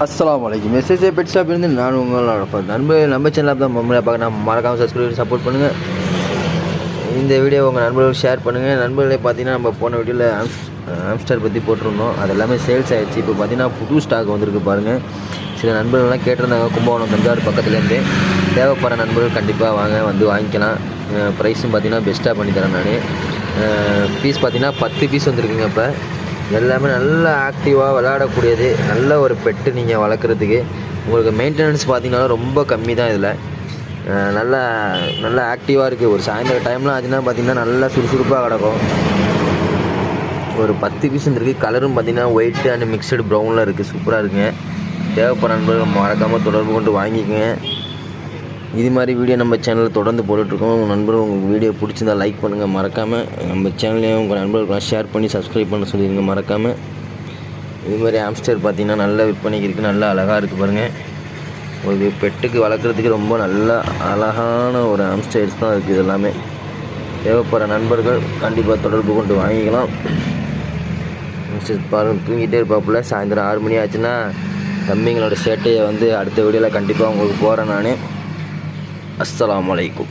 அஸ்ஸலாமு அலைக்கும். SSA pet shop இருந்து நான் உங்களோட நம்ம சேனலில் தான் முறையாக பார்க்க மறக்காமல் சப்ஸ்கிரைப் சப்போர்ட் பண்ணுங்கள். இந்த வீடியோ உங்கள் நண்பர்களுக்கு ஷேர் பண்ணுங்கள். நண்பர்களே பார்த்தீங்கன்னா நம்ம போன வீடியோவில் ஆம்ஸ்டர் பற்றி போட்டிருந்தோம். அது எல்லாமே சேல்ஸ் ஆகிடுச்சு. இப்போ பார்த்தீங்கன்னா புது ஸ்டாக் வந்திருக்கு பாருங்கள். சில நண்பர்கள்லாம் கேட்டிருந்தாங்க கும்பகோணம் தஞ்சாவூர் பக்கத்துலேருந்து. தேவைப்படுற நண்பர்கள் கண்டிப்பாக வாங்க, வந்து வாங்கிக்கலாம். ப்ரைஸும் பார்த்தீங்கன்னா பெஸ்ட்டாக பண்ணித்தரேன் நான். பீஸ் பார்த்தீங்கன்னா 10 பீஸ் வந்துருக்குங்க. இப்போ எல்லாமே நல்லா ஆக்டிவாக விளையாடக்கூடியது, நல்ல ஒரு பெட்டு நீங்கள் வளர்க்குறதுக்கு. உங்களுக்கு மெயின்டெனன்ஸ் பார்த்திங்கன்னா ரொம்ப கம்மி தான். இதில் நல்லா நல்லா ஆக்டிவாக இருக்குது. ஒரு சாயந்தர டைம்லாம் ஆச்சுன்னா பார்த்திங்கன்னா நல்லா சுறுசுறுப்பாக கிடக்கும். ஒரு 10 பீஸ் இருக்குது. கலரும் பார்த்திங்கன்னா ஒயிட்டு அண்ட் மிக்சடு ப்ரௌனில் இருக்குது. சூப்பராக இருக்குங்க. தேவைப்படுற நண்பர்கள் மறக்காமல் தொடர்பு கொண்டு வாங்கிக்கோங்க. இது மாதிரி வீடியோ நம்ம சேனலில் தொடர்ந்து போட்டுட்ருக்கோம். உங்கள் நண்பர்கள் உங்களுக்கு வீடியோ பிடிச்சிருந்தால் லைக் பண்ணுங்கள். மறக்காமல் நம்ம சேனலையும் உங்கள் நண்பர்களுக்கு ஷேர் பண்ணி சப்ஸ்கிரைப் பண்ண சொல்லிடுங்க மறக்காமல். இது மாதிரி ஆம்ஸ்டர் பார்த்திங்கன்னா நல்ல விற்பனைக்கு இருக்குது. நல்லா அழகாக இருக்குது பாருங்கள். ஒரு பெட்டுக்கு வளர்க்குறதுக்கு ரொம்ப நல்ல அழகான ஒரு ஆம்ஸ்டர்ஸ் தான் இருக்குது. இது எல்லாமே தேவைப்படுற நண்பர்கள் கண்டிப்பாக தொடர்பு கொண்டு வாங்கிக்கலாம். பாருங்கள், தூங்கிட்டே இருப்பாப்புல. சாயந்தரம் 6 மணி ஆச்சுன்னா தம்பிங்களோட சேட்டையை வந்து அடுத்த வீடியோவில் கண்டிப்பாக உங்களுக்கு போகிறேன் நான். அஸ்ஸலாமு அலைக்கும்.